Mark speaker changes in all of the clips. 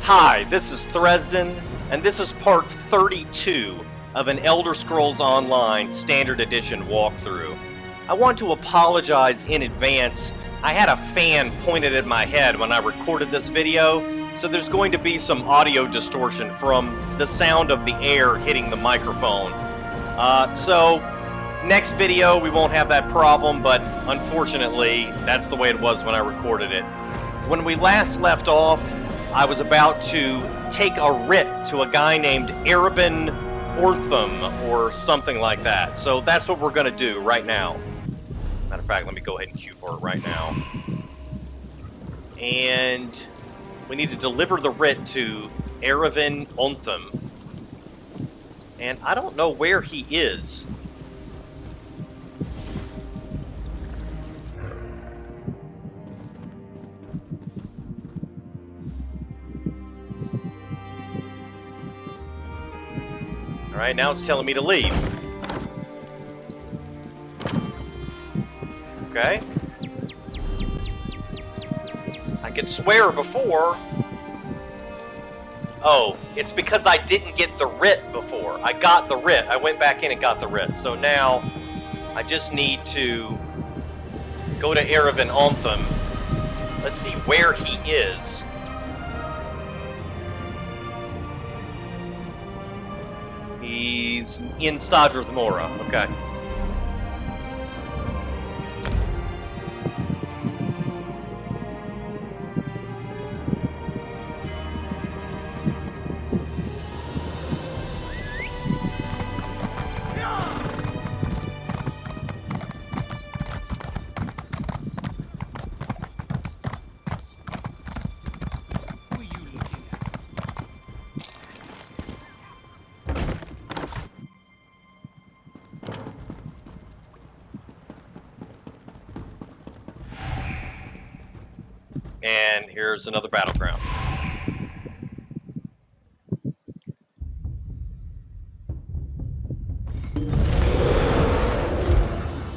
Speaker 1: Hi, this is Thresden, and this is part 32 of an Elder Scrolls Online Standard Edition walkthrough. I want to apologize in advance. I had a fan pointed at my head when I recorded this video, so there's going to be some audio distortion from the sound of the air hitting the microphone. So next video we won't have that problem, but unfortunately that's the way it was when I recorded it. When we last left off, I was about to take a writ to a guy named Erebin Ortham, or something like that. So that's what we're going to do right now. Matter of fact, let me go ahead and queue for it right now. And we need to deliver the writ to Erebin Ortham. And I don't know where he is. Alright, now it's telling me to leave. Okay. I could swear before. Oh, it's because I didn't get the writ before. I got the writ. I went back in and got the writ. So now I just need to go to Erebin Ortham. Let's see where he is. He's in Sadrath Mora. Okay. And here's another battleground.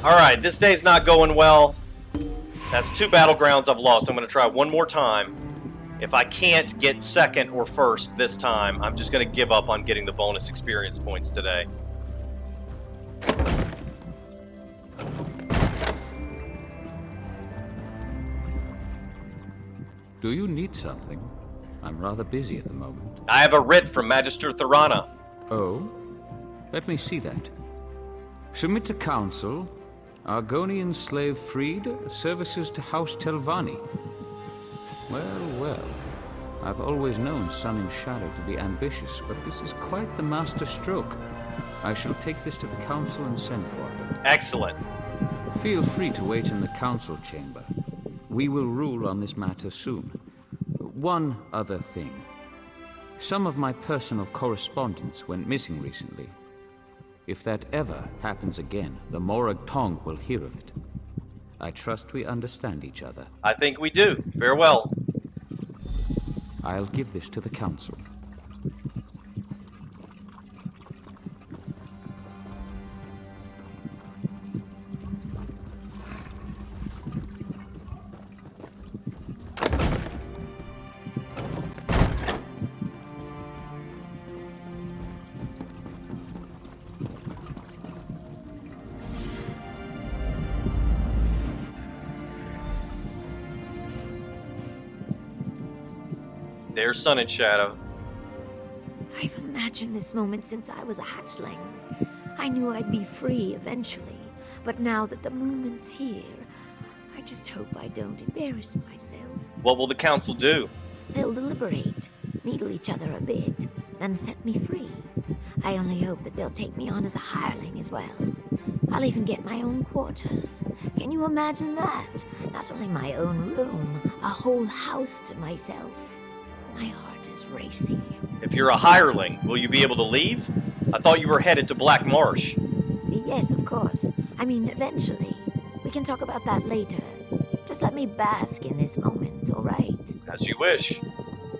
Speaker 1: Alright, this day's not going well. That's 2 battlegrounds I've lost. I'm going to try one more time. If I can't get second or first this time, I'm just going to give up on getting the bonus experience points today.
Speaker 2: Do you need something? I'm rather busy at the moment.
Speaker 1: I have a writ from Magister Thorana.
Speaker 2: Oh? Let me see that. Submit to council. Argonian slave freed. Services to House Telvanni. Well, well. I've always known Sun and Shadow to be ambitious, but this is quite the master stroke. I shall take this to the council and send for her.
Speaker 1: Excellent.
Speaker 2: Feel free to wait in the council chamber. We will rule on this matter soon. One other thing. Some of my personal correspondence went missing recently. If that ever happens again, the Morag Tong will hear of it. I trust we understand each other.
Speaker 1: I think we do. Farewell.
Speaker 2: I'll give this to the council.
Speaker 1: There's Sun and Shadow.
Speaker 3: I've imagined this moment since I was a hatchling. I knew I'd be free eventually, but now that the moment's here, I just hope I don't embarrass myself.
Speaker 1: What will the council do?
Speaker 3: They'll deliberate, needle each other a bit, then set me free. I only hope that they'll take me on as a hireling as well. I'll even get my own quarters. Can you imagine that? Not only my own room, a whole house to myself. My heart is racing.
Speaker 1: If you're a hireling, will you be able to leave? I thought you were headed to Black Marsh.
Speaker 3: Yes, of course. I mean, eventually. We can talk about that later. Just let me bask in this moment, all right?
Speaker 1: As you wish.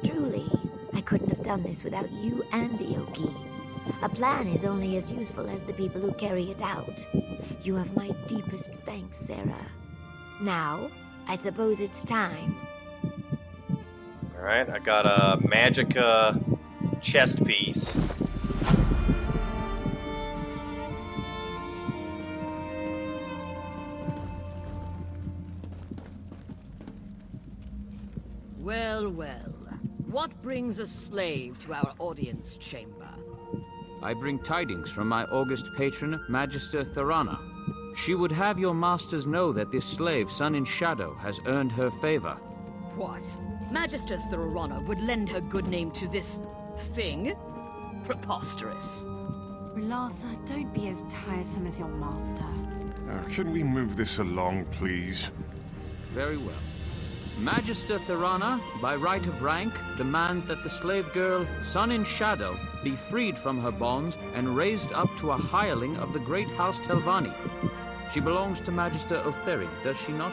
Speaker 3: Truly, I couldn't have done this without you and Eoki. A plan is only as useful as the people who carry it out. You have my deepest thanks, Sarah. Now, I suppose it's time.
Speaker 1: Alright, I got a Magicka chest piece.
Speaker 4: Well, well. What brings a slave to our audience chamber?
Speaker 2: I bring tidings from my august patron, Magister Thorana. She would have your masters know that this slave, Sun in Shadow, has earned her favor.
Speaker 4: What? Magister Thorana would lend her good name to this thing? Preposterous.
Speaker 5: Relasa, don't be as tiresome as your master.
Speaker 6: Can we move this along, please?
Speaker 2: Very well. Magister Thorana, by right of rank, demands that the slave girl, Sun in Shadow, be freed from her bonds and raised up to a hireling of the great house Telvanni. She belongs to Magister Otheri, does she not?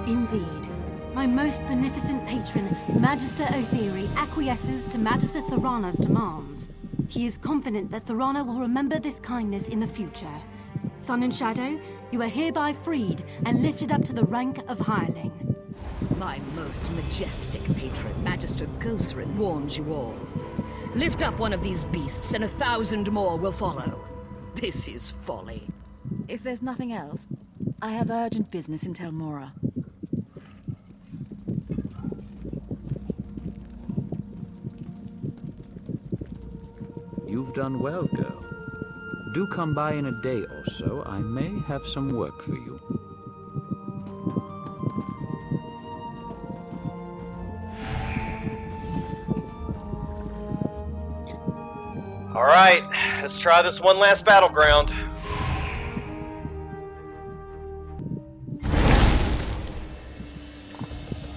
Speaker 5: Indeed. My most beneficent patron, Magister Otheri, acquiesces to Magister Thorana's demands. He is confident that Thorana will remember this kindness in the future. Sun and Shadow, you are hereby freed and lifted up to the rank of hireling.
Speaker 4: My most majestic patron, Magister Gothrin, warns you all. Lift up one of these beasts, and 1,000 more will follow. This is folly.
Speaker 7: If there's nothing else, I have urgent business in Telmora.
Speaker 2: You've done well, girl. Do come by in a day or so. I may have some work for you.
Speaker 1: Alright, let's try this one last battleground.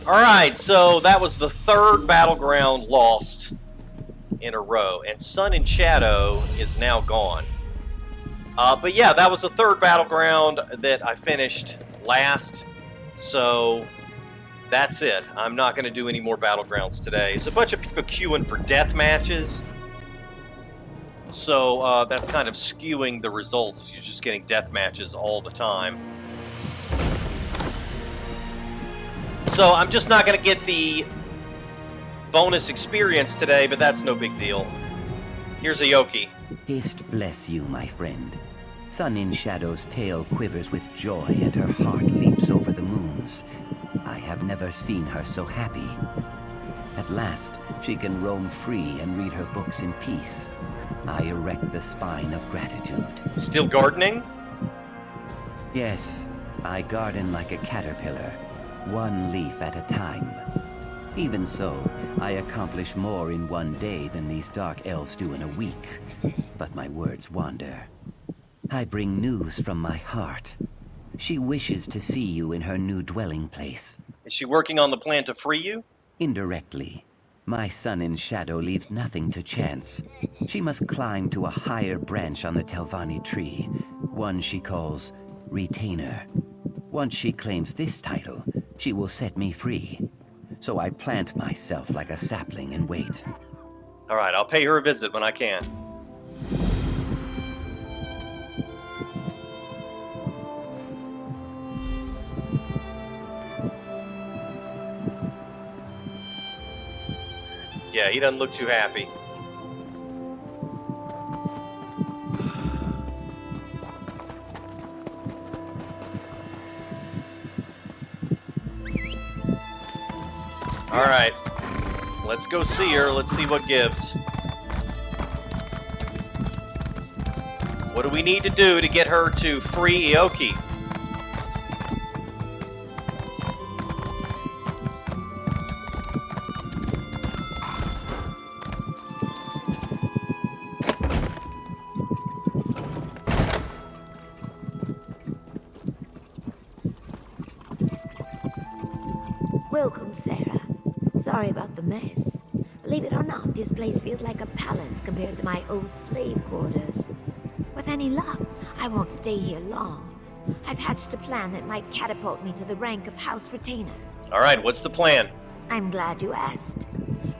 Speaker 1: Alright, so that was the third battleground lost in a row, and Sun and Shadow is now gone. But yeah, that was the third battleground that I finished last, so that's it. I'm not going to do any more battlegrounds today. There's a bunch of people queuing for death matches, so that's kind of skewing the results. You're just getting death matches all the time. So I'm just not going to get the bonus experience today, but that's no big deal. Here's Eoki.
Speaker 8: Haste bless you, my friend. Sun in Shadow's tail quivers with joy, and her heart leaps over the moons. I have never seen her so happy. At last, she can roam free and read her books in peace. I erect the spine of gratitude.
Speaker 1: Still gardening?
Speaker 8: Yes, I garden like a caterpillar, one leaf at a time. Even so, I accomplish more in one day than these dark elves do in a week. But my words wander. I bring news from my heart. She wishes to see you in her new dwelling place.
Speaker 1: Is she working on the plan to free you?
Speaker 8: Indirectly. My Sun in Shadow leaves nothing to chance. She must climb to a higher branch on the Telvanni tree, one she calls Retainer. Once she claims this title, she will set me free. So I plant myself like a sapling and wait.
Speaker 1: Alright, I'll pay her a visit when I can. Yeah, he doesn't look too happy. Alright. Let's go see her. Let's see what gives. What do we need to do to get her to free Eoki?
Speaker 3: Welcome, Sarah. Sorry about the mess. Believe it or not, this place feels like a palace compared to my old slave quarters. With any luck, I won't stay here long. I've hatched a plan that might catapult me to the rank of House Retainer.
Speaker 1: Alright, what's the plan?
Speaker 3: I'm glad you asked.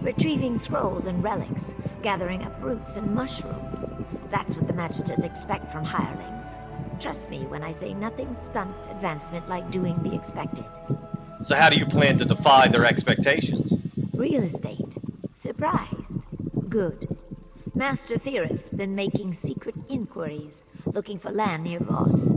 Speaker 3: Retrieving scrolls and relics, gathering up roots and mushrooms. That's what the Magisters expect from hirelings. Trust me when I say nothing stunts advancement like doing the expected.
Speaker 1: So how do you plan to defy their expectations?
Speaker 3: Real estate. Surprised? Good. Master Firith's been making secret inquiries, looking for land near Voss.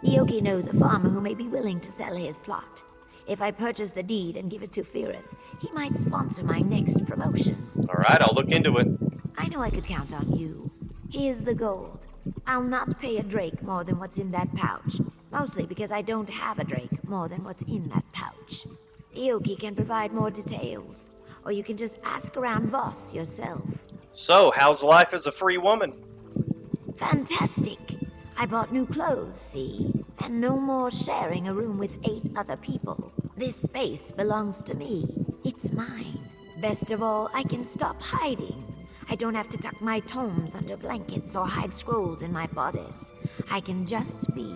Speaker 3: Eoki knows a farmer who may be willing to sell his plot. If I purchase the deed and give it to Firith, he might sponsor my next promotion.
Speaker 1: Alright, I'll look into it.
Speaker 3: I know I could count on you. Here's the gold. I'll not pay a drake more than what's in that pouch. Mostly because I don't have a drake more than what's in that pouch. Eoki can provide more details. Or you can just ask around Voss yourself.
Speaker 1: So, how's life as a free woman?
Speaker 3: Fantastic. I bought new clothes, see? And no more sharing a room with 8 other people. This space belongs to me. It's mine. Best of all, I can stop hiding. I don't have to tuck my tomes under blankets or hide scrolls in my bodice. I can just be.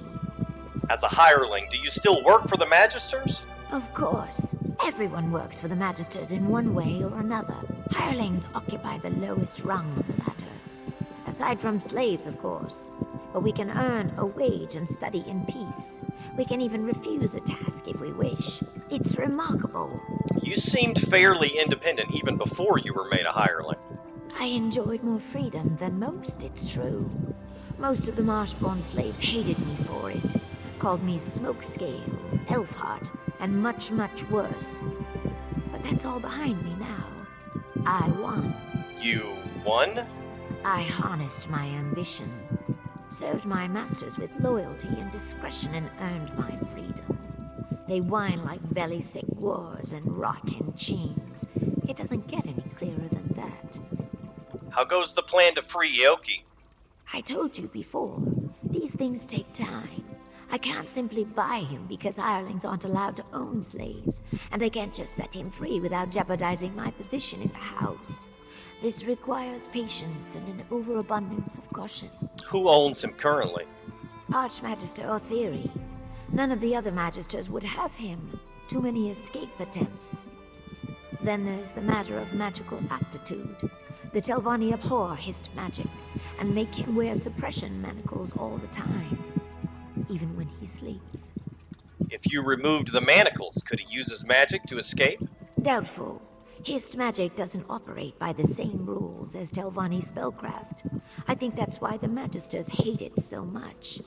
Speaker 1: As a hireling, do you still work for the Magisters?
Speaker 3: Of course. Everyone works for the Magisters in one way or another. Hirelings occupy the lowest rung on the ladder. Aside from slaves, of course. But we can earn a wage and study in peace. We can even refuse a task if we wish. It's remarkable.
Speaker 1: You seemed fairly independent even before you were made a hireling.
Speaker 3: I enjoyed more freedom than most, it's true. Most of the Marshborn slaves hated me for it. Called me Smokescale, Elfheart, and much, much worse. But that's all behind me now. I won.
Speaker 1: You won?
Speaker 3: I harnessed my ambition. Served my masters with loyalty and discretion and earned my freedom. They whine like belly-sick wars and rot in chains. It doesn't get any clearer than that.
Speaker 1: How goes the plan to free Eoki?
Speaker 3: I told you before, these things take time. I can't simply buy him because hirelings aren't allowed to own slaves, and I can't just set him free without jeopardizing my position in the house. This requires patience and an overabundance of caution.
Speaker 1: Who owns him currently?
Speaker 3: Archmagister Otheri. None of the other magisters would have him. Too many escape attempts. Then there's the matter of magical aptitude. The Telvanni abhor hissed magic, and make him wear suppression manacles all the time. Even when he sleeps.
Speaker 1: If you removed the manacles, could he use his magic to escape?
Speaker 3: Doubtful. Hissed magic doesn't operate by the same rules as Telvanni spellcraft. I think that's why the Magisters hate it so much.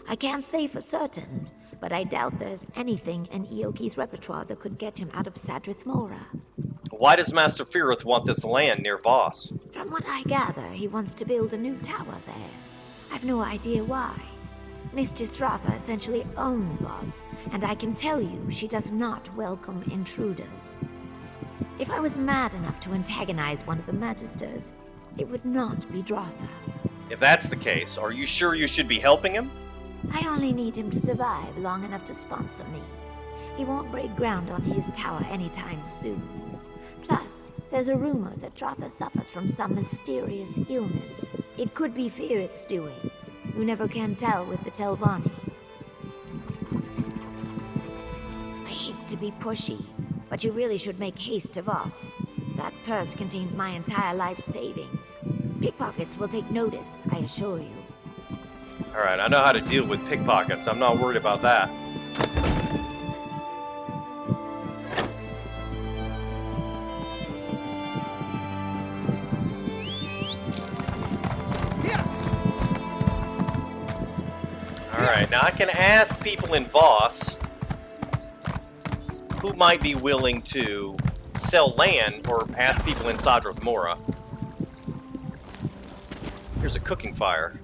Speaker 3: I can't say for certain, but I doubt there's anything in Eoki's repertoire that could get him out of Sadrith Mora.
Speaker 1: Why does Master Firith want this land near Voss?
Speaker 3: From what I gather, he wants to build a new tower there. I've no idea why. Mistress Dratha essentially owns Voss, and I can tell you she does not welcome intruders. If I was mad enough to antagonize one of the Magisters, it would not be Dratha.
Speaker 1: If that's the case, are you sure you should be helping him?
Speaker 3: I only need him to survive long enough to sponsor me. He won't break ground on his tower anytime soon. Plus, there's a rumor that Dratha suffers from some mysterious illness. It could be Firith's doing. You never can tell with the Telvanni. I hate to be pushy, but you really should make haste to Voss. That purse contains my entire life savings. Pickpockets will take notice, I assure you.
Speaker 1: Alright, I know how to deal with pickpockets. I'm not worried about that. Alright, now I can ask people in Voss who might be willing to sell land, or ask people in Sadrith Mora. Here's a cooking fire.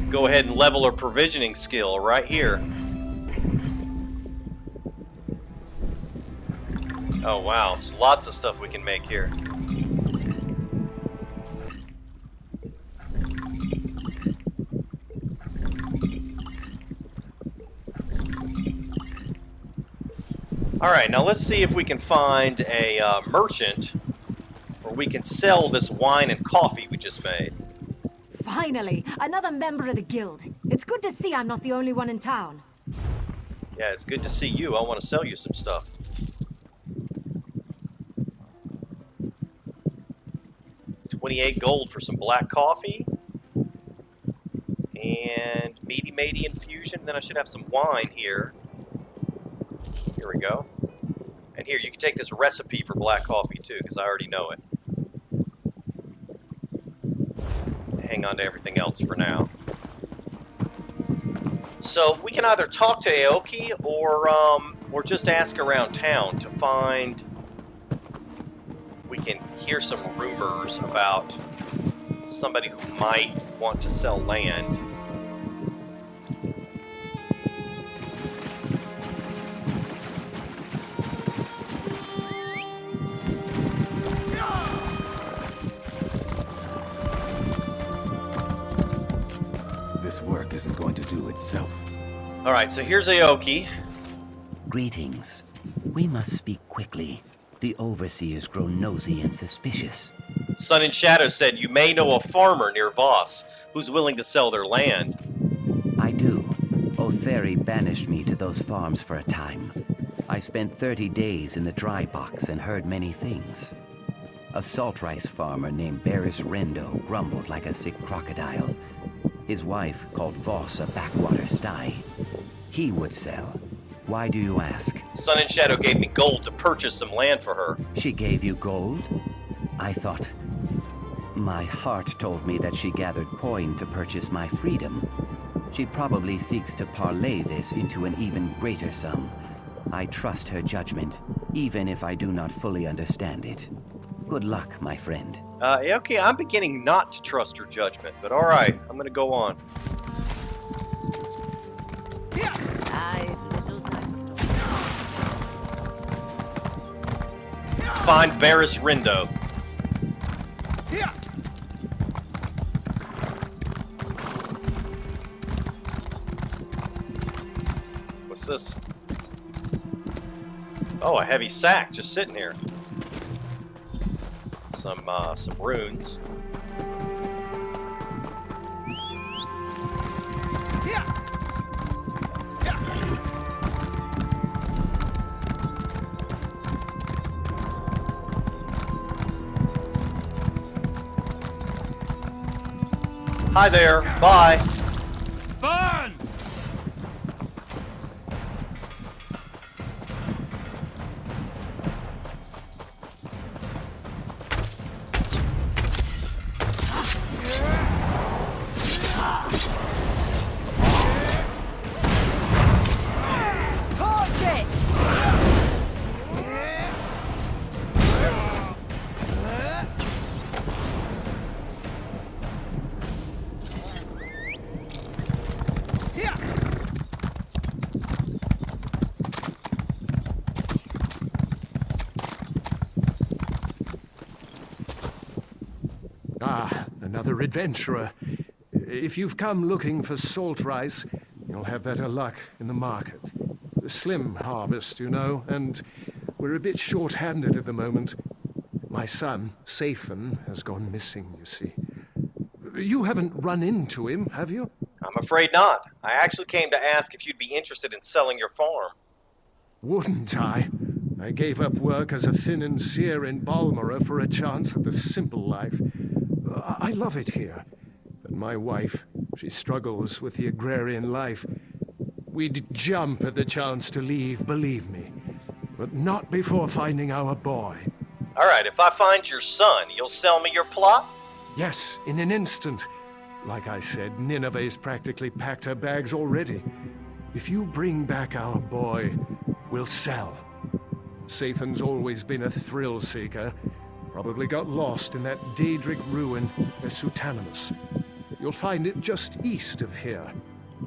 Speaker 1: Go ahead and level our provisioning skill right here. Oh wow, there's lots of stuff we can make here. Alright, now let's see if we can find a merchant where we can sell this wine and coffee we just made.
Speaker 5: Finally, another member of the guild. It's good to see I'm not the only one in town.
Speaker 1: Yeah, it's good to see you. I want to sell you some stuff. 28 gold for some black coffee. And meaty matey infusion. Then I should have some wine here. Here we go. And here, you can take this recipe for black coffee too, because I already know it. Hang on to everything else for now. So we can either talk to Eoki or just ask around town to find. We can hear some rumors about somebody who might want to sell land.
Speaker 9: This work isn't going to do itself.
Speaker 1: Alright, so here's Eoki.
Speaker 8: Greetings. We must speak quickly. The overseers grow nosy and suspicious.
Speaker 1: Sun and Shadow said you may know a farmer near Voss who's willing to sell their land.
Speaker 8: I do. Otheri banished me to those farms for a time. I spent 30 days in the dry box and heard many things. A salt rice farmer named Barris Rendo grumbled like a sick crocodile. His wife called Voss a backwater sty. He would sell. Why do you ask?
Speaker 1: Sun and Shadow gave me gold to purchase some land for her.
Speaker 8: She gave you gold? I thought... My heart told me that she gathered coin to purchase my freedom. She probably seeks to parlay this into an even greater sum. I trust her judgment, even if I do not fully understand it. Good luck, my friend.
Speaker 1: Eoki, I'm beginning not to trust her judgment, but alright, I'm gonna go on. Let's find Barris Rendo. What's this? Oh, a heavy sack just sitting here. Some runes. Hi there. Bye.
Speaker 2: Burn!
Speaker 6: Ah, another adventurer. If you've come looking for salt rice, you'll have better luck in the market. A slim harvest, you know, and we're a bit short-handed at the moment. My son, Sathan, has gone missing, you see. You haven't run into him, have you?
Speaker 1: I'm afraid not. I actually came to ask if you'd be interested in selling your farm.
Speaker 6: Wouldn't I? I gave up work as a financier in Balmora for a chance at the simple life. I love it here. But my wife, she struggles with the agrarian life. We'd jump at the chance to leave, believe me. But not before finding our boy.
Speaker 1: Alright, if I find your son, you'll sell me your plot?
Speaker 6: Yes, in an instant. Like I said, Nineveh's practically packed her bags already. If you bring back our boy, we'll sell. Sathan's always been a thrill seeker. Probably got lost in that Daedric ruin, Esutanimus. You'll find it just east of here.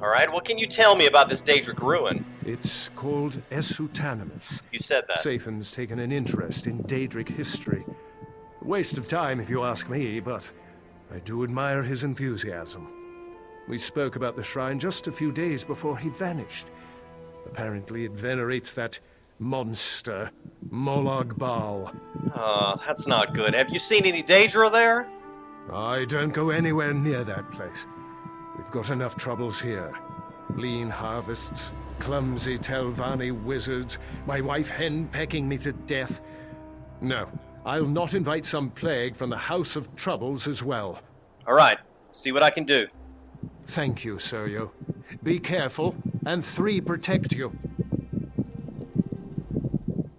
Speaker 1: Alright, what can you tell me about this Daedric ruin?
Speaker 6: It's called Esutanimus.
Speaker 1: You said that.
Speaker 6: Sathan's taken an interest in Daedric history. A waste of time if you ask me, but I do admire his enthusiasm. We spoke about the shrine just a few days before he vanished. Apparently it venerates that monster, Molag Bal.
Speaker 1: Oh, that's not good. Have you seen any Daedra there?
Speaker 6: I don't go anywhere near that place. We've got enough troubles here. Lean harvests, clumsy Telvanni wizards, my wife hen pecking me to death. No, I'll not invite some plague from the House of Troubles as well.
Speaker 1: All right, see what I can do.
Speaker 6: Thank you, Sergio. Be careful, and 3 protect you.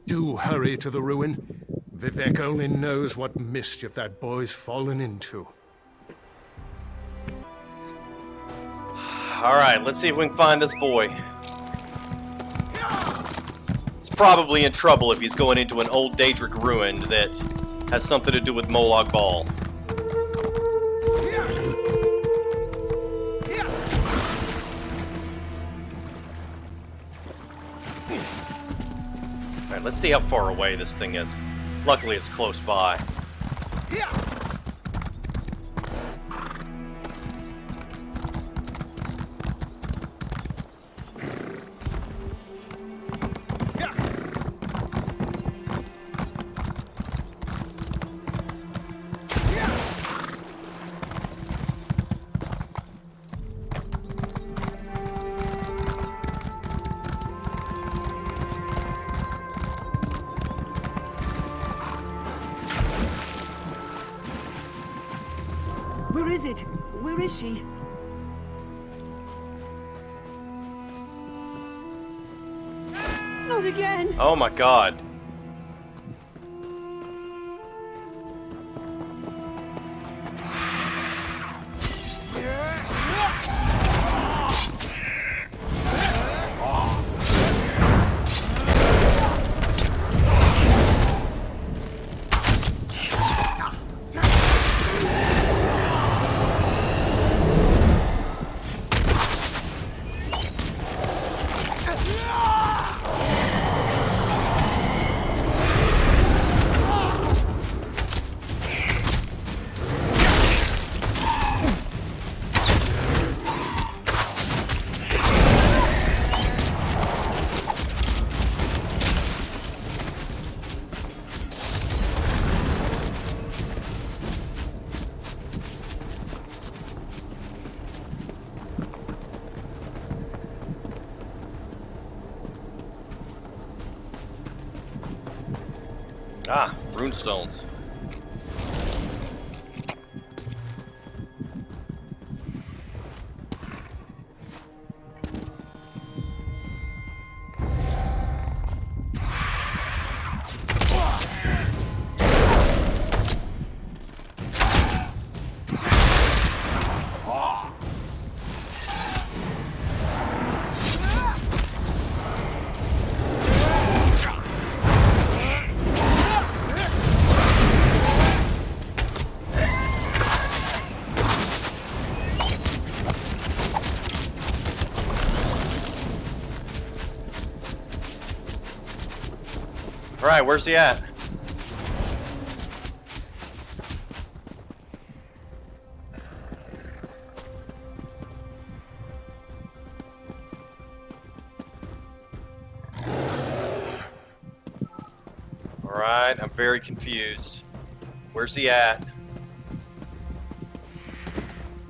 Speaker 6: Do hurry to the ruin. Vivek only knows what mischief that boy's fallen into.
Speaker 1: All right, let's see if we can find this boy. He's probably in trouble if he's going into an old Daedric ruin that has something to do with Molag Bal. All right, let's see how far away this thing is. Luckily, it's close by.
Speaker 10: Where is it? Where is she? Not again!
Speaker 1: Oh my god. Ah, runestones. Alright, where's he at? Alright, I'm very confused. Where's he at?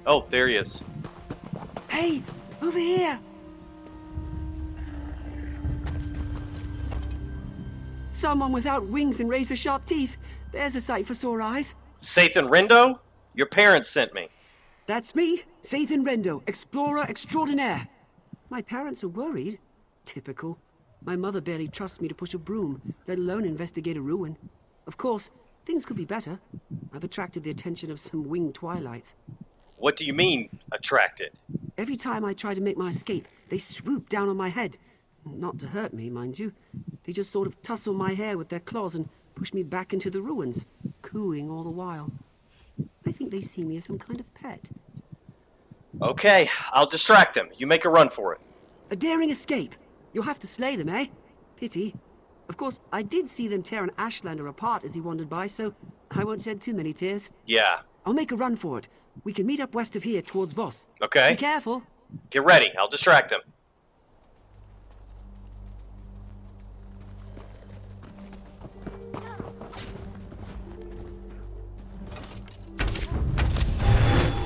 Speaker 1: Oh, there he is.
Speaker 10: Hey! Over here! Someone without wings and razor-sharp teeth. There's a sight for sore eyes.
Speaker 1: Sathan Rendo? Your parents sent me.
Speaker 10: That's me, Sathan Rendo, explorer extraordinaire. My parents are worried. Typical. My mother barely trusts me to push a broom, let alone investigate a ruin. Of course, things could be better. I've attracted the attention of some winged twilights.
Speaker 1: What do you mean, attracted?
Speaker 10: Every time I try to make my escape, they swoop down on my head. Not to hurt me, mind you. They just sort of tussle my hair with their claws and push me back into the ruins, cooing all the while. I think they see me as some kind of pet.
Speaker 1: Okay, I'll distract them. You make a run for it.
Speaker 10: A daring escape. You'll have to slay them, eh? Pity. Of course, I did see them tear an Ashlander apart as he wandered by, so I won't shed too many tears.
Speaker 1: Yeah.
Speaker 10: I'll make a run for it. We can meet up west of here towards Voss.
Speaker 1: Okay.
Speaker 10: Be careful.
Speaker 1: Get ready. I'll distract them.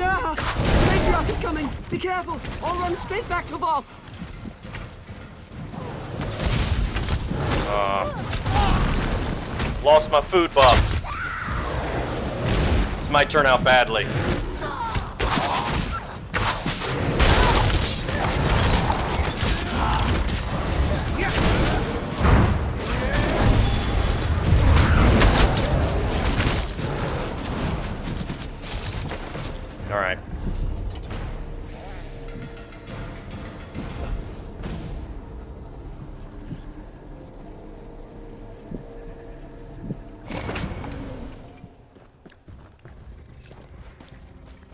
Speaker 10: Ah! Matriarch is coming! Be careful! I'll run straight back to Voss!
Speaker 1: Lost my food buff. This might turn out badly. All right.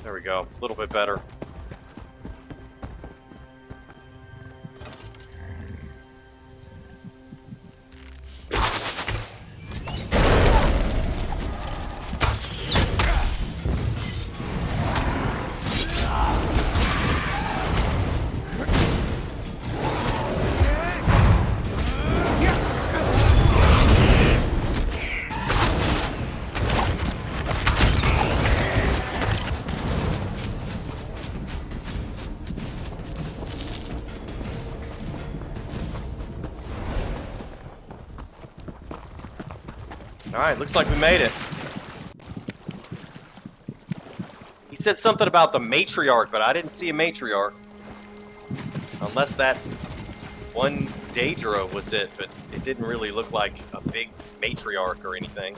Speaker 1: There we go. A little bit better. Alright, looks like we made it. He said something about the matriarch, but I didn't see a matriarch. Unless that one Daedra was it, but it didn't really look like a big matriarch or anything.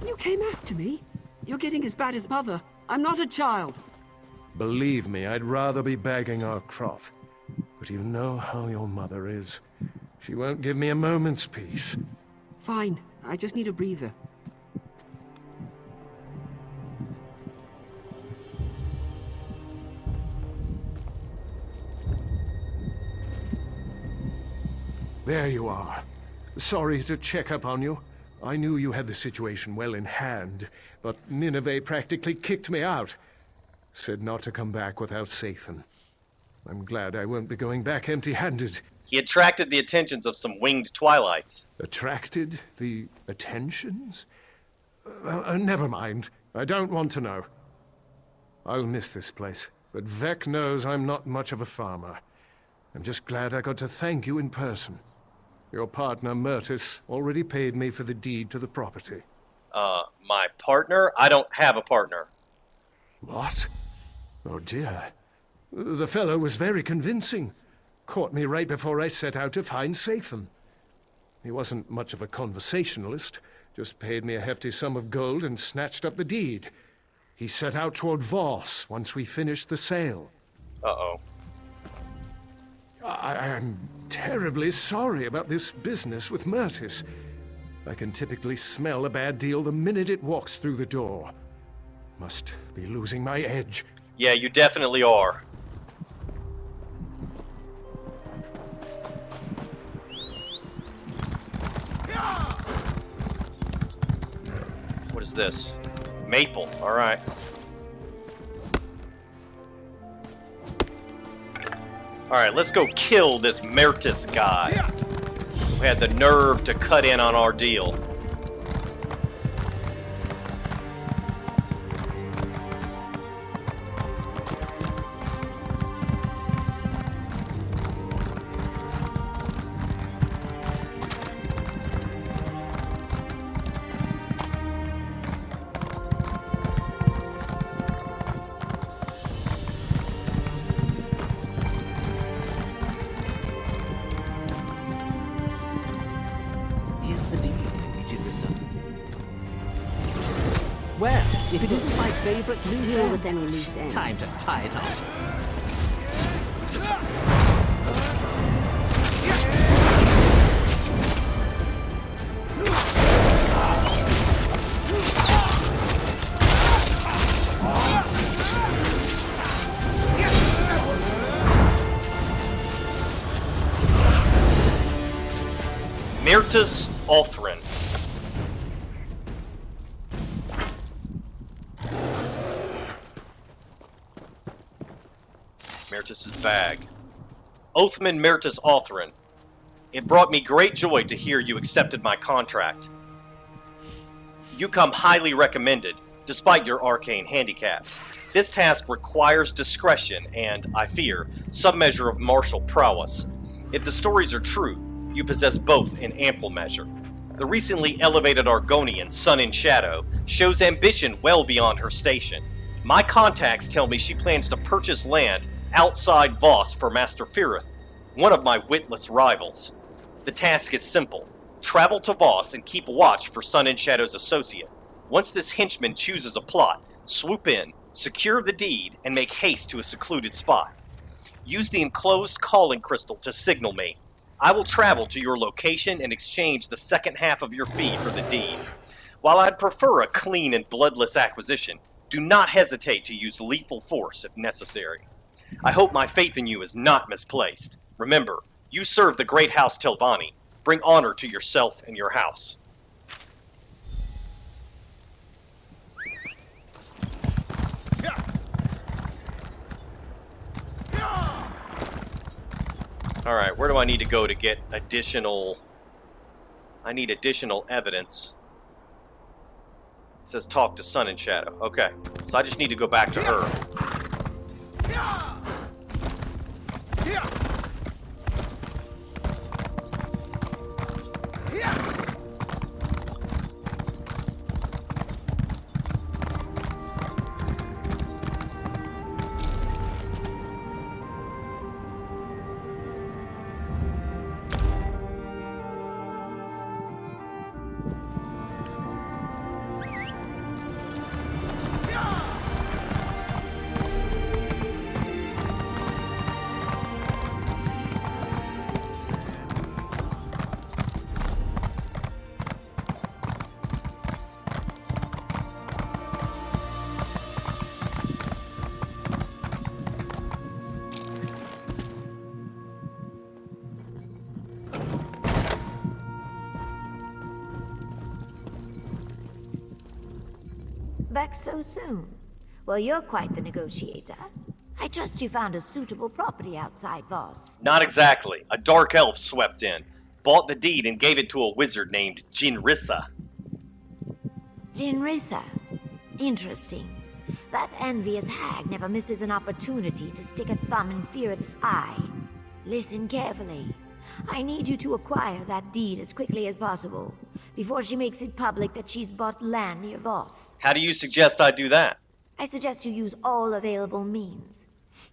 Speaker 10: You came after me? You're getting as bad as Mother. I'm not a child.
Speaker 6: Believe me, I'd rather be bagging our crop. But you know how your mother is. She won't give me a moment's peace.
Speaker 10: Fine. I just need a breather.
Speaker 6: There you are. Sorry to check up on you. I knew you had the situation well in hand, but Nineveh practically kicked me out. Said not to come back without Sathan. I'm glad I won't be going back empty-handed.
Speaker 1: He attracted the attentions of some winged twilights.
Speaker 6: Attracted the attentions? Never mind. I don't want to know. I'll miss this place, but Vec knows I'm not much of a farmer. I'm just glad I got to thank you in person. Your partner, Myrtis, already paid me for the deed to the property.
Speaker 1: My partner? I don't have a partner.
Speaker 6: What? Oh dear. The fellow was very convincing. Caught me right before I set out to find Sathan. He wasn't much of a conversationalist, just paid me a hefty sum of gold and snatched up the deed. He set out toward Voss once we finished the sale.
Speaker 1: Uh-oh.
Speaker 6: I'm terribly sorry about this business with Myrtis. I can typically smell a bad deal the minute it walks through the door. Must be losing my edge.
Speaker 1: Yeah, you definitely are. What is this? Maple, alright. Alright, let's go kill this Myrtis guy. Who had the nerve to cut in on our deal.
Speaker 11: Well, if it isn't my favorite loose
Speaker 3: Deal
Speaker 11: end,
Speaker 3: with any loose ends.
Speaker 11: time to tie it off.
Speaker 1: Myrtus Althrin. Myrtus's bag. Oathman Myrtus Althrin. It brought me great joy to hear you accepted my contract. You come highly recommended, despite your arcane handicaps. This task requires discretion and, I fear, some measure of martial prowess. If the stories are true, you possess both in ample measure. The recently elevated Argonian, Sun and Shadow, shows ambition well beyond her station. My contacts tell me she plans to purchase land outside Voss for Master Firith, one of my witless rivals. The task is simple. Travel to Voss and keep watch for Sun and Shadow's associate. Once this henchman chooses a plot, swoop in, secure the deed, and make haste to a secluded spot. Use the enclosed calling crystal to signal me. I will travel to your location and exchange the second half of your fee for the deed. While I'd prefer a clean and bloodless acquisition, do not hesitate to use lethal force if necessary. I hope my faith in you is not misplaced. Remember, you serve the great house Telvanni. Bring honor to yourself and your house. Alright, where do I need to go to get additional... I need additional evidence. It says talk to Sun and Shadow. Okay, so I just need to go back to her.
Speaker 3: Back so soon? Well, you're quite the negotiator. I trust you found a suitable property outside Voss.
Speaker 1: Not exactly. A dark elf swept in, bought the deed, and gave it to a wizard named Jinrissa.
Speaker 3: Jinrissa? Interesting. That envious hag never misses an opportunity to stick a thumb in Firith's eye. Listen carefully. I need you to acquire that deed as quickly as possible, before she makes it public that she's bought land near Voss.
Speaker 1: How do you suggest I do that?
Speaker 3: I suggest you use all available means.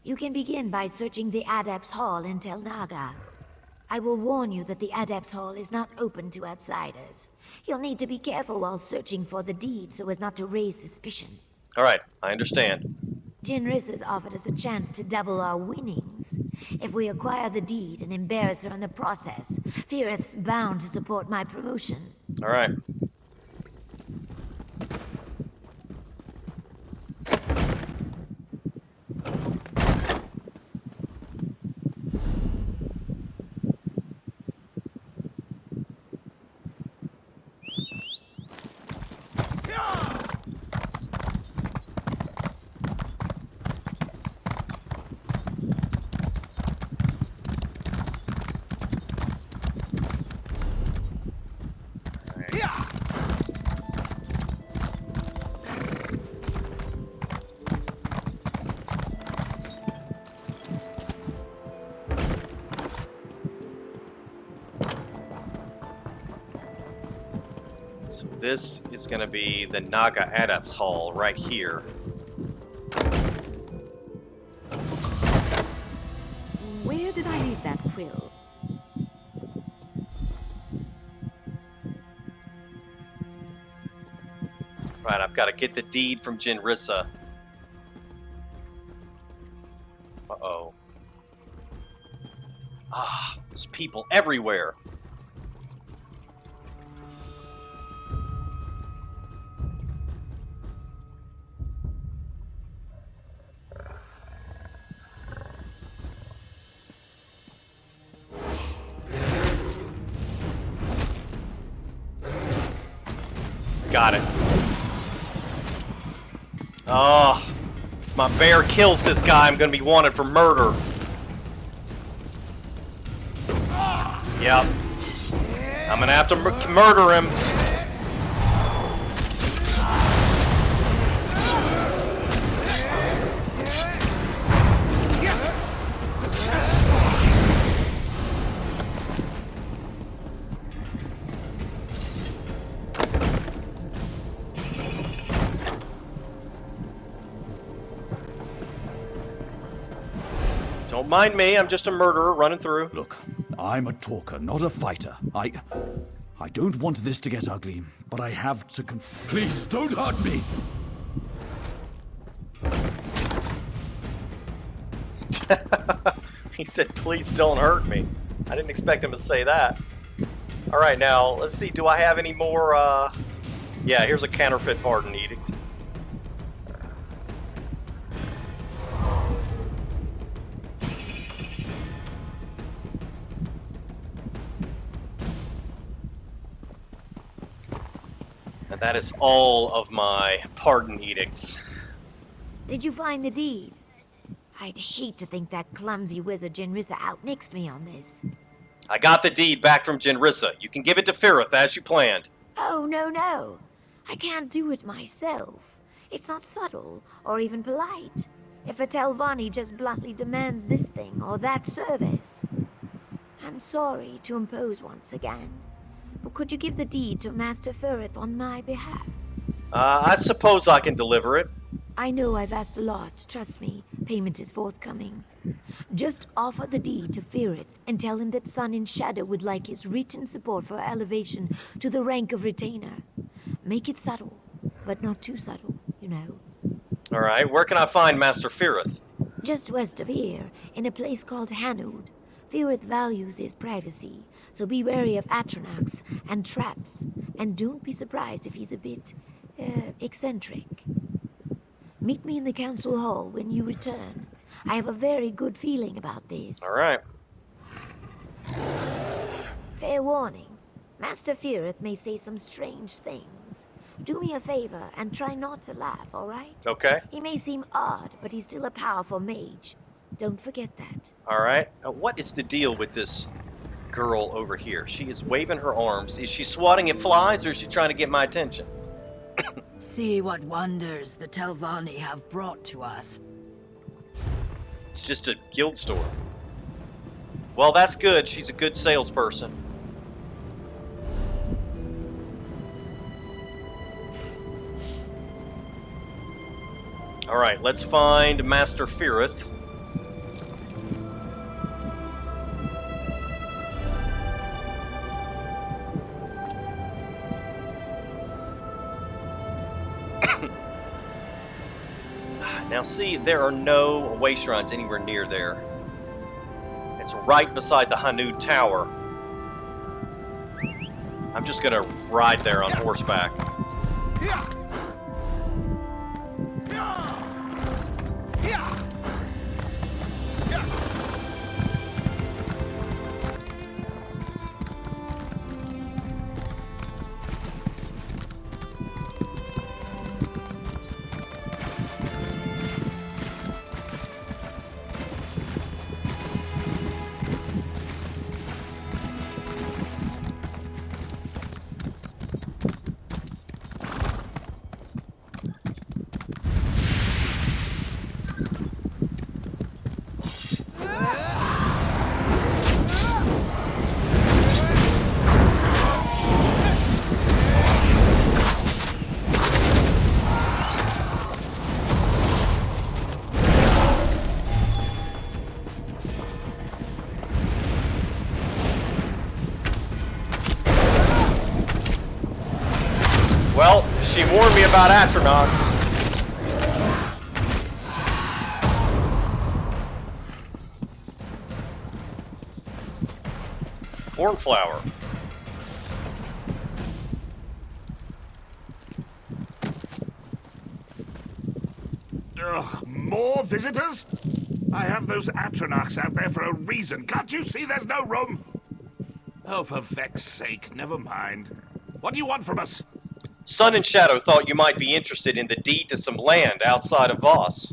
Speaker 3: You can begin by searching the Adepts' Hall in Tel Naga. I will warn you that the Adepts' Hall is not open to outsiders. You'll need to be careful while searching for the deed so as not to raise suspicion.
Speaker 1: Alright, I understand.
Speaker 3: Jinrissa's offered us a chance to double our winnings. If we acquire the deed and embarrass her in the process, Firith's bound to support my promotion.
Speaker 1: Alright. So this is going to be the Naga Adepts Hall right here.
Speaker 7: Where did I leave that quill?
Speaker 1: Right, I've got to get the deed from Jinrissa. Uh-oh. Ah, there's people everywhere. Got it. Oh, if my bear kills this guy, I'm gonna be wanted for murder. Yep. I'm gonna have to murder him. Don't mind me, I'm just a murderer running through.
Speaker 12: Look, I'm a talker, not a fighter. I don't want this to get ugly, but I have to Please, don't hurt me!
Speaker 1: He said, please don't hurt me. I didn't expect him to say that. Alright, now, let's see, do I have any more, Yeah, here's a counterfeit pardon edict. And that is all of my pardon edicts.
Speaker 3: Did you find the deed? I'd hate to think that clumsy wizard Jinrissa outnixed me on this.
Speaker 1: I got the deed back from Jinrissa. You can give it to Firith as you planned.
Speaker 3: Oh, no. I can't do it myself. It's not subtle or even polite. If a Telvanni just bluntly demands this thing or that service. I'm sorry to impose once again. But could you give the deed to Master Firith on my behalf?
Speaker 1: I suppose I can deliver it.
Speaker 3: I know I've asked a lot, trust me. Payment is forthcoming. Just offer the deed to Firith and tell him that Sun and Shadow would like his written support for elevation to the rank of retainer. Make it subtle, but not too subtle, you know.
Speaker 1: Alright, where can I find Master Firith?
Speaker 3: Just west of here, in a place called Hanoud. Firith values his privacy, so be wary of Atronachs and traps, and don't be surprised if he's a bit, eccentric. Meet me in the council hall when you return. I have a very good feeling about this.
Speaker 1: Alright.
Speaker 3: Fair warning. Master Firith may say some strange things. Do me a favor and try not to laugh, alright?
Speaker 1: Okay.
Speaker 3: He may seem odd, but he's still a powerful mage. Don't forget that.
Speaker 1: Alright. Now, what is the deal with this girl over here? She is waving her arms. Is she swatting at flies, or is she trying to get my attention?
Speaker 4: See what wonders the Telvanni have brought to us.
Speaker 1: It's just a guild store. Well, that's good. She's a good salesperson. Alright, let's find Master Firith. Now see, there are no way shrines anywhere near there. It's right beside the Hanoud Tower. I'm just gonna ride there on horseback. Well, she warned me about Atronachs. Cornflower.
Speaker 13: Ugh, more visitors? I have those Atronachs out there for a reason. Can't you see there's no room? Oh, for Vex's sake, never mind. What do you want from us?
Speaker 1: Sun and Shadow thought you might be interested in the deed to some land outside of Voss.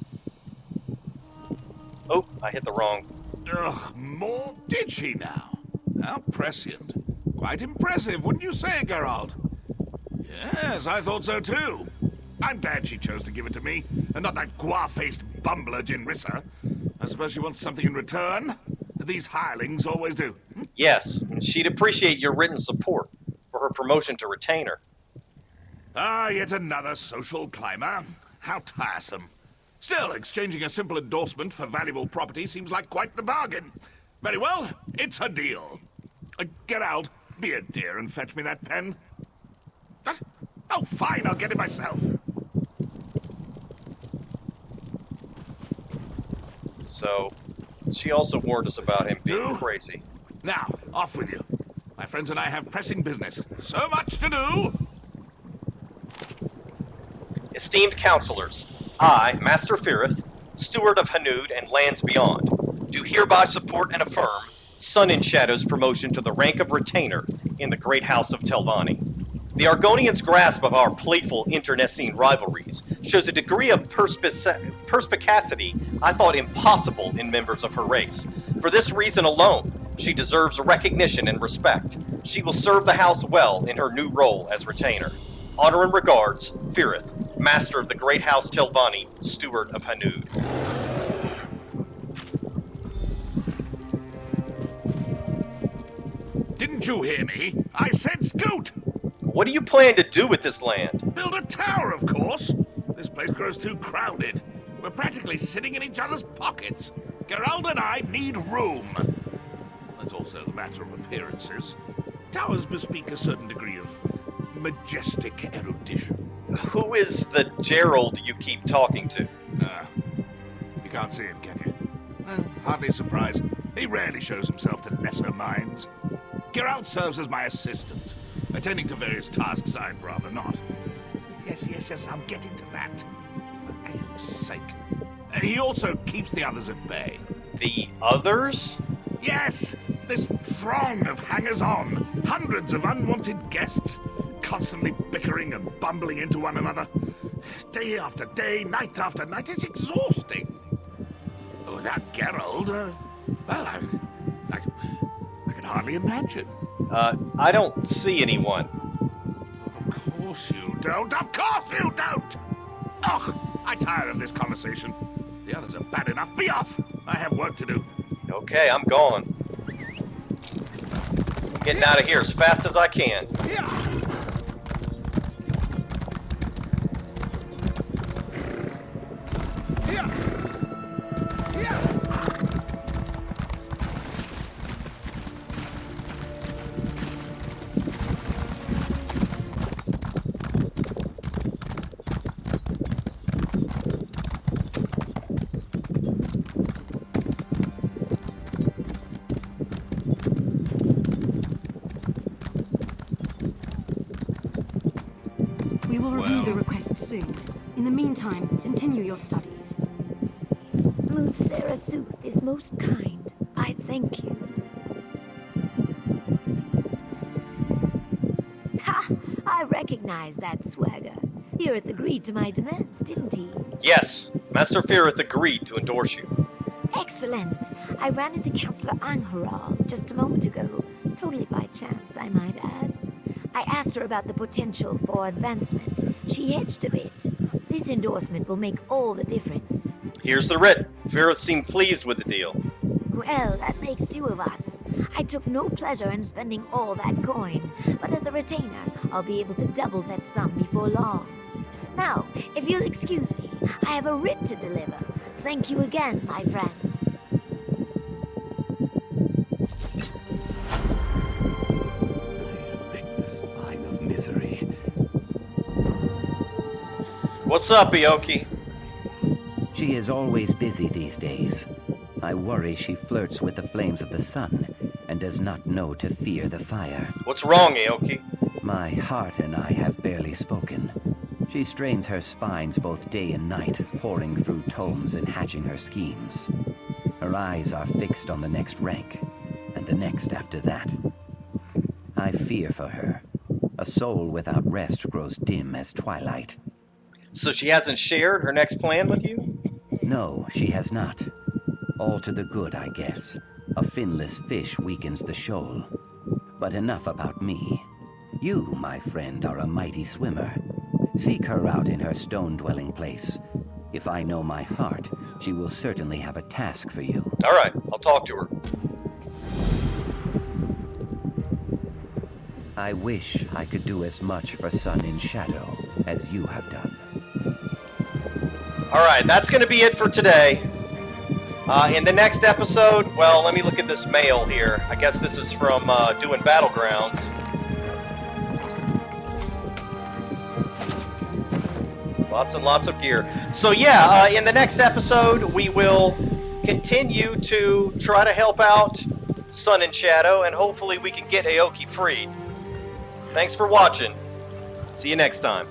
Speaker 1: Oh, I hit the wrong.
Speaker 13: Ugh, more? Did she now? How prescient. Quite impressive, wouldn't you say, Geralt? Yes, I thought so too. I'm glad she chose to give it to me, and not that gua-faced bumbler Jinrissa. I suppose she wants something in return? These hirelings always do.
Speaker 1: Yes, and she'd appreciate your written support for her promotion to retainer.
Speaker 13: Ah, yet another social climber. How tiresome. Still, exchanging a simple endorsement for valuable property seems like quite the bargain. Very well, it's a deal. Geralt, be a dear and fetch me that pen. What? Oh, fine, I'll get it myself.
Speaker 1: So, she also warned us about him being crazy.
Speaker 13: Now, off with you. My friends and I have pressing business. So much to do!
Speaker 1: Esteemed counselors, I, Master Firith, Steward of Hanud and lands beyond, do hereby support and affirm Sun and Shadow's promotion to the rank of retainer in the great house of Telvanni. The Argonians' grasp of our playful internecine rivalries shows a degree of perspicacity I thought impossible in members of her race. For this reason alone, she deserves recognition and respect. She will serve the house well in her new role as retainer. Honor and regards, Firith, Master of the Great House Telvanni, Steward of Hanud.
Speaker 13: Didn't you hear me? I said scoot!
Speaker 1: What do you plan to do with this land?
Speaker 13: Build a tower, of course. This place grows too crowded. We're practically sitting in each other's pockets. Geralt and I need room. That's also a matter of appearances. Towers bespeak a certain degree of majestic erudition.
Speaker 1: Who is the Gerald you keep talking to?
Speaker 13: You can't see him, can you? Well, hardly a surprise. He rarely shows himself to lesser minds. Geralt serves as my assistant, attending to various tasks I'd rather not. Yes, I'm getting to that. For Aeon's sake. He also keeps the others at bay.
Speaker 1: The others?
Speaker 13: Yes! This throng of hangers-on. Hundreds of unwanted guests. Constantly bickering and bumbling into one another. Day after day, night after night. It's exhausting. Without Geralt, well, I can hardly imagine.
Speaker 1: I don't see anyone.
Speaker 13: Of course you don't. Of course you don't! Ugh, I tire of this conversation. The others are bad enough. Be off! I have work to do.
Speaker 1: Okay, I'm gone. Getting out of here as fast as I can.
Speaker 5: We will review the request soon. In the meantime, continue your studies.
Speaker 3: Muthsera Sooth is most kind. I thank you. Ha! I recognize that swagger. Firith agreed to my demands, didn't he?
Speaker 1: Yes, Master Firith agreed to endorse you.
Speaker 3: Excellent. I ran into Counselor Angharal just a moment ago. Totally by chance, I might add. I asked her about the potential for advancement. She hedged a bit. This endorsement will make all the difference.
Speaker 1: Here's the writ. Firith seemed pleased with the deal.
Speaker 3: Well, that makes two of us. I took no pleasure in spending all that coin, but as a retainer, I'll be able to double that sum before long. Now, if you'll excuse me, I have a writ to deliver. Thank you again, my friend.
Speaker 1: What's up, Eoki?
Speaker 8: She is always busy these days. I worry she flirts with the flames of the sun and does not know to fear the fire.
Speaker 1: What's wrong, Eoki?
Speaker 8: My heart and I have barely spoken. She strains her spines both day and night, poring through tomes and hatching her schemes. Her eyes are fixed on the next rank, and the next after that. I fear for her, A soul without rest grows dim as twilight.
Speaker 1: So she hasn't shared her next plan with you?
Speaker 8: No, she has not. All to the good, I guess. A finless fish weakens the shoal. But enough about me. You, my friend, are a mighty swimmer. Seek her out in her stone-dwelling place. If I know my heart, she will certainly have a task for you.
Speaker 1: All right, I'll talk to her.
Speaker 8: I wish I could do as much for Sun in Shadow as you have done.
Speaker 1: All right, that's going to be it for today. In the next episode, well, let me look at this mail here. I guess this is from doing Battlegrounds. Lots and lots of gear. So yeah, in the next episode, we will continue to try to help out Sun and Shadow, and hopefully we can get Eoki freed. Thanks for watching. See you next time.